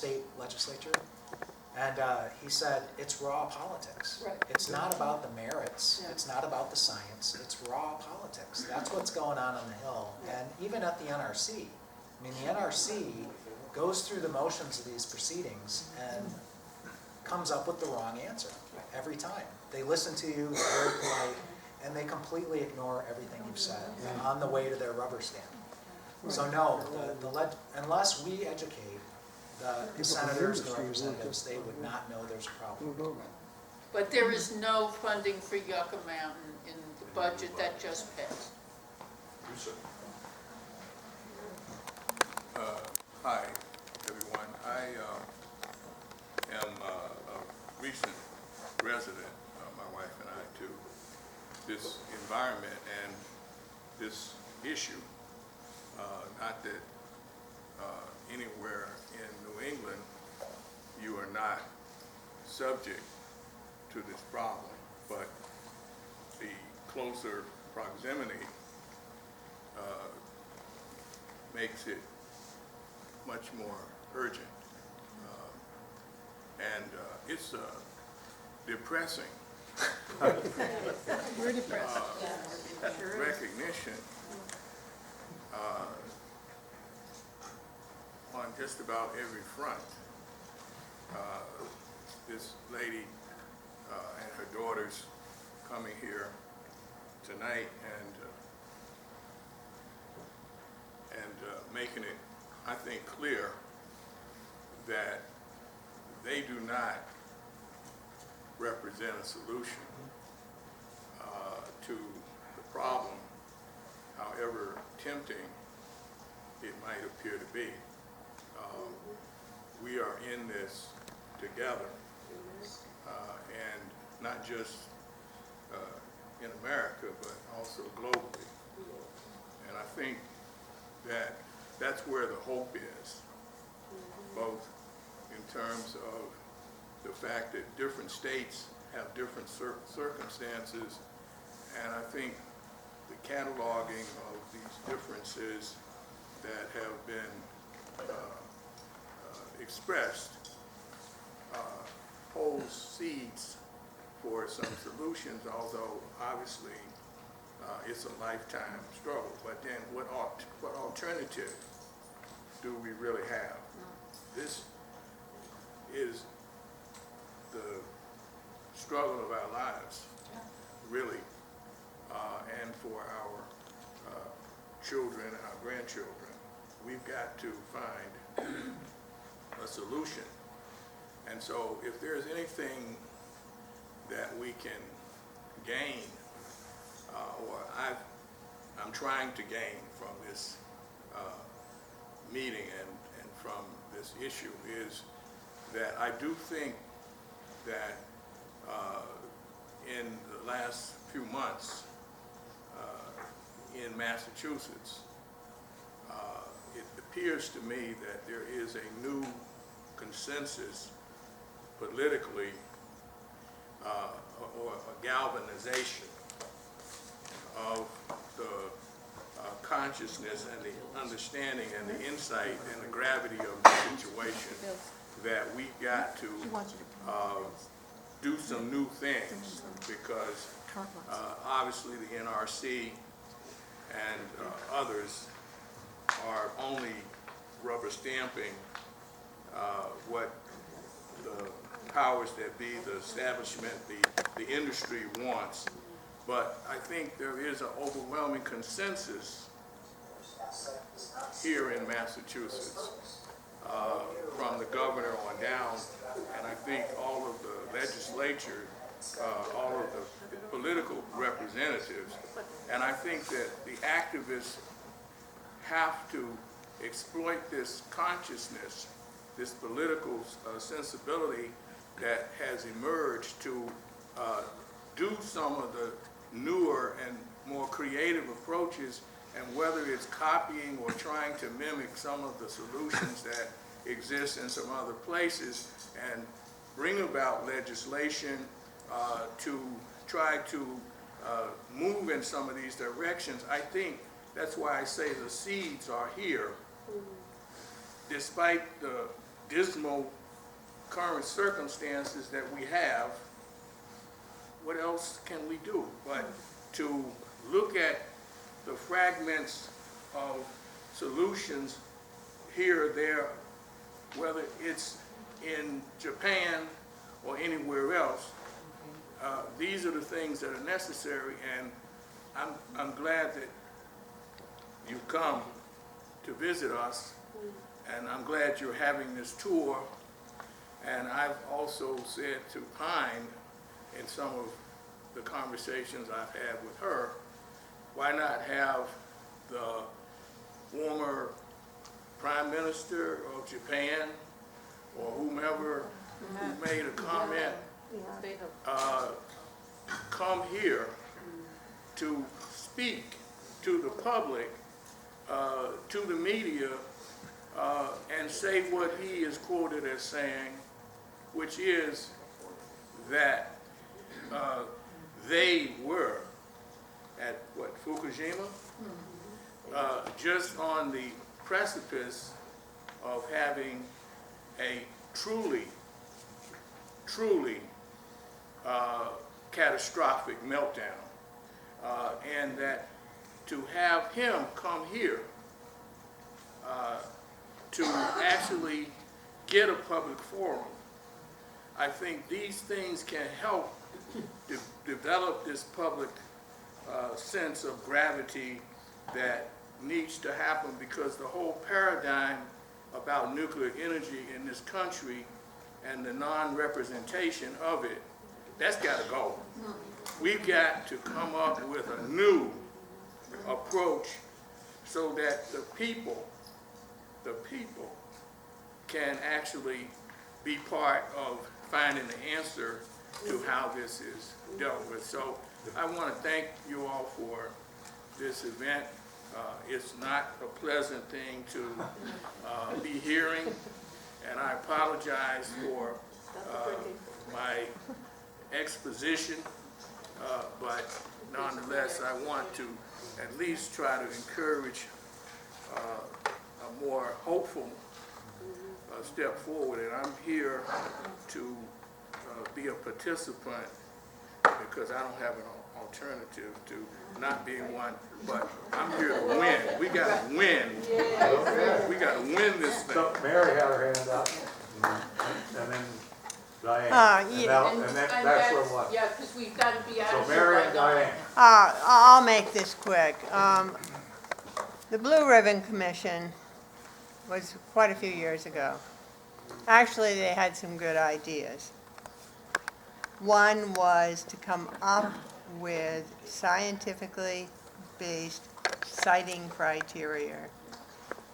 state legislature, and he said it's raw politics. Right. It's not about the merits. Yeah. It's not about the science. It's raw politics. That's what's going on the Hill, and even at the NRC. I mean, the NRC goes through the motions of these proceedings and comes up with the wrong answer every time. They listen to you, they're very polite, and they completely ignore everything you've said on the way to their rubber stamp. So no, unless we educate the senators, the representatives, they would not know there's a problem. But there is no funding for Yucca Mountain in the budget that just passed. Hi, everyone. I am a recent resident, my wife and I, to this environment and this issue. Not that anywhere in New England you are not subject to this problem, but the closer proximity makes it much more urgent. And it's depressing. We're depressed. Recognition on just about every front. This lady and her daughters coming here tonight and making it, I think, clear that they do not represent a solution to the problem, however tempting it might appear to be. We are in this together, and not just in America, but also globally. And I think that that's where the hope is, both in terms of the fact that different states have different circumstances, and I think the cataloging of these differences that have been expressed holds seeds for some solutions, although obviously it's a lifetime struggle. But then what alternative do we really have? This is the struggle of our lives, really, and for our children and our grandchildren. We've got to find a solution. And so if there's anything that we can gain, or I'm trying to gain from this meeting and from this issue, is that I do think that in the last few months in Massachusetts, it appears to me that there is a new consensus politically, or a galvanization of the consciousness and the understanding and the insight and the gravity of the situation, that we've got to do some new things, because obviously the NRC and others are only rubber stamping what the powers that be, the establishment, the industry wants. But I think there is an overwhelming consensus here in Massachusetts, from the governor on down, and I think all of the legislature, all of the political representatives, and I think that the activists have to exploit this consciousness, this political sensibility that has emerged to do some of the newer and more creative approaches, and whether it's copying or trying to mimic some of the solutions that exist in some other places, and bring about legislation to try to move in some of these directions. I think that's why I say the seeds are here, despite the dismal current circumstances that we have, what else can we do but to look at the fragments of solutions here or there, whether it's in Japan or anywhere else. These are the things that are necessary, and I'm glad that you've come to visit us, and I'm glad you're having this tour. And I've also said to Pine in some of the conversations I've had with her, why not have the former Prime Minister of Japan or whomever who made a comment come here to speak to the public, to the media, and say what he is quoted as saying, which is that they were at what, Fukushima? Just on the precipice of having a truly catastrophic meltdown, and that to have him come here to actually get a public forum, I think these things can help develop this public sense of gravity that needs to happen, because the whole paradigm about nuclear energy in this country and the non-representation of it, that's got to go. We've got to come up with a new approach so that the people can actually be part of finding the answer to how this is dealt with. So I want to thank you all for this event. It's not a pleasant thing to be hearing, and I apologize for my exposition, but nonetheless, I want to at least try to encourage a more hopeful step forward, and I'm here to be a participant because I don't have an alternative to not being one, but I'm here to win. We got to win. We got to win this thing. So Mary had her hand up, and then Diane. And that's where what? Yeah, because we've got to be out So of here Mary by and 9. Diane. I'll make this quick. The Blue Ribbon Commission was quite a few years ago. Actually, they had some good ideas. One was to come up with scientifically based siting criteria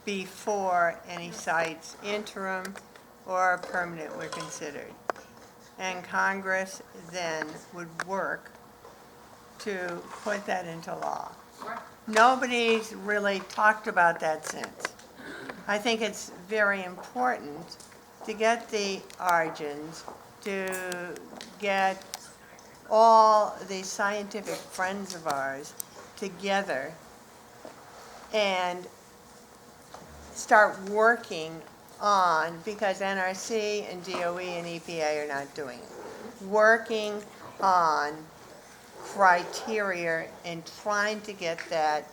before any sites, interim or permanent, were considered. And Congress then would work to put that into law. Nobody's really talked about that since. I think it's very important to get the Argents, to get all the scientific friends of ours together and start working on, because NRC and DOE and EPA are not doing it, working on criteria and trying to get that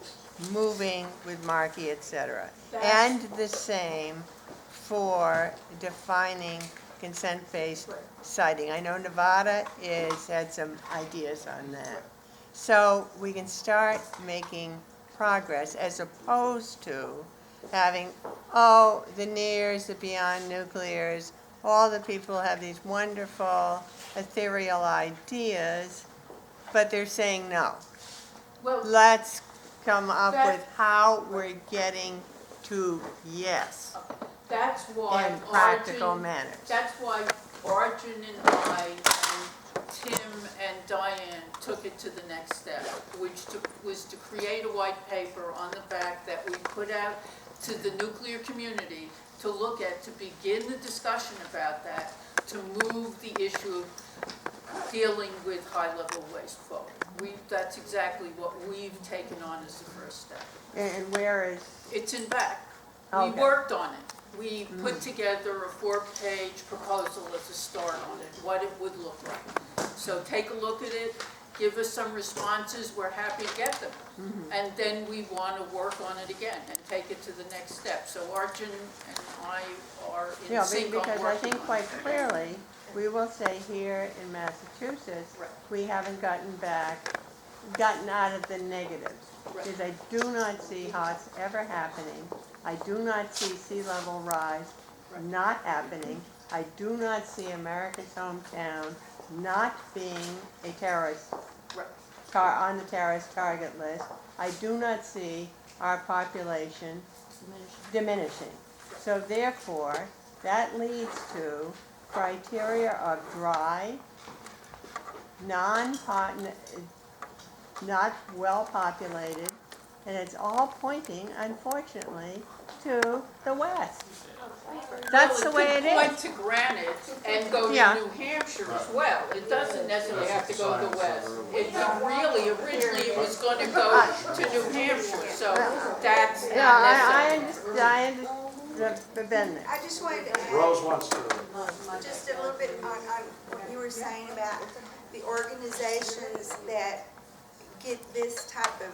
moving with Markey, et cetera. And the same for defining consent-based siting. I know Nevada had some ideas on that. So we can start making progress as opposed to having, the nears, the beyond nuclears, all the people have these wonderful ethereal ideas, but they're saying no. Well, Let's come up with how we're getting to yes that's why in practical Arjun, manners. that's why Arjun and I and Tim and Diane took it to the next step, which was to create a white paper on the fact that we put out to the nuclear community to look at, to begin the discussion about that, to move the issue of dealing with high-level waste forward. That's exactly what we've taken on as the first step. And where is, It's in back. Okay. We worked on it. we put together a 4-page proposal as a start on it, what it would look like. So take a look at it, give us some responses, we're happy to get them. And then we want to work on it again and take it to the next step. So Arjun and I are in Yeah, sync on because I working think on quite it. clearly, we will say here in Massachusetts, Right. we haven't gotten out of the negatives. Right. Because I do not see how it's ever happening. I do not see sea level rise not happening. I do not see America's hometown not being a terrorist, Right. on the terrorist target list. I do not see our population diminishing. So therefore, that leads to criteria of dry, not well populated, and it's all pointing, unfortunately, to the west. That's the way it Well, it is. could point to Granite and go to Yeah. New Hampshire as well. It doesn't necessarily have to go to the west. It really, originally, it was gonna go to New Hampshire, so that's Yeah, not I necessary. understand, I've been there. I just wanted to add Rose wants to. just a little bit on what you were saying about the organizations that get this type of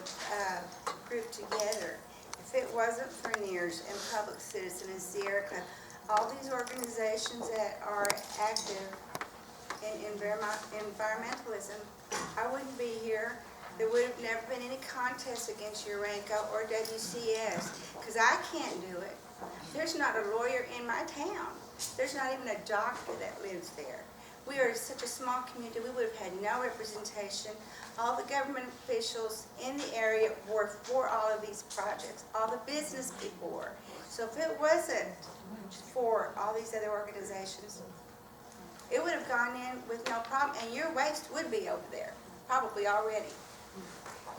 group together. If it wasn't for NEARS and Public Citizen and Sierra Club, all these organizations that are active in environmentalism, I wouldn't be here. There would have never been any contest against Urenco or WCS, because I can't do it. There's not a lawyer in my town. There's not even a doctor that lives there. We are such a small community, we would have had no representation. All the government officials in the area were for all of these projects. All the business people were. So if it wasn't for all these other organizations, it would have gone in with no problem, and your waste would be over there, probably already.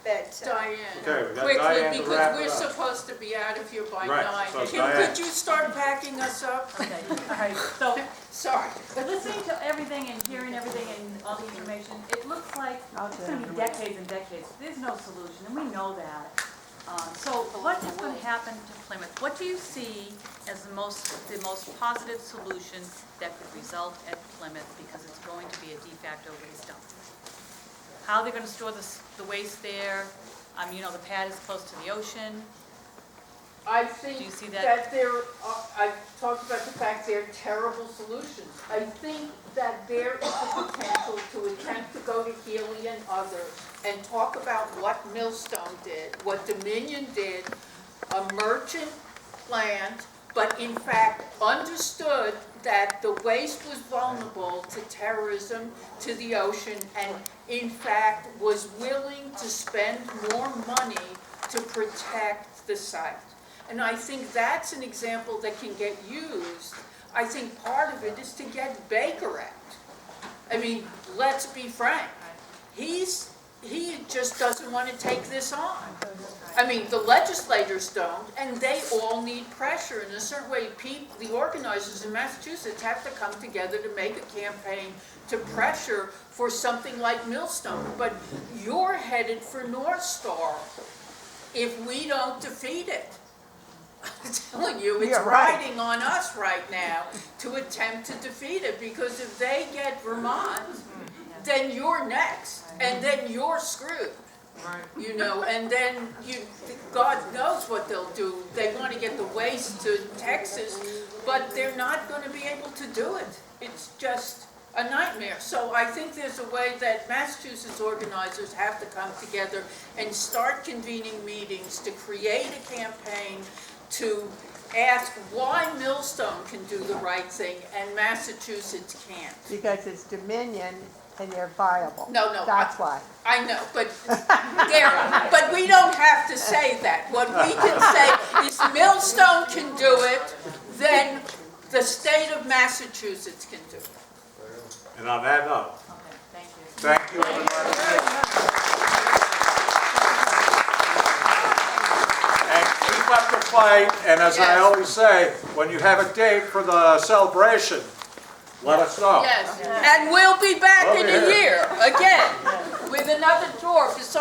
But Diane, Okay, we got Diane quickly, to because wrap we're it up. supposed to be out of here by Right, 9. so Kim, Diane. could you start packing us up? Okay, all right, so Sorry. listening to everything and hearing everything and all the information, it looks like it's gonna be decades and decades. There's no solution, and we know that. So what is gonna happen to Plymouth? What do you see as the most positive solution that could result at Plymouth, because it's going to be a de facto waste dump? How they're gonna store the waste there? You know, the pad is close to the ocean. I Do think you see that? that there are, I've talked about the fact they're terrible solutions. I think that there is the potential to attempt to go to Healy and others and talk about what Millstone did, what Dominion did, a merchant plant, but in fact understood that the waste was vulnerable to terrorism, to the ocean, and in fact was willing to spend more money to protect the site. And I think that's an example that can get used. I think part of it is to get Baker out. I mean, let's be frank. He just doesn't want to take this on. I mean, the legislators don't, and they all need pressure. In a certain way, the organizers in Massachusetts have to come together to make a campaign to pressure for something like Millstone. But you're headed for North Star if we don't defeat it. I'm telling you, it's You're right. riding on us right now to attempt to defeat it, because if they get Vermont, then you're next, and then you're screwed. You know, and then God knows what they'll do. They want to get the waste to Texas, but they're not going to be able to do it. It's just a nightmare. So I think there's a way that Massachusetts organizers have to come together and start convening meetings to create a campaign to ask why Millstone can do the right thing and Massachusetts can't. Because it's Dominion and they're viable. No, That's why. I know, but but we don't have to say that. What we can say is Millstone can do it, then the state of Massachusetts can do it. And on that note, Okay, thank thank you. you everybody. And keep up the fight, and as I Yes. always say, when you have a date for the celebration, let us know. Yes, and we'll be back in Okay. a year again with another tour besides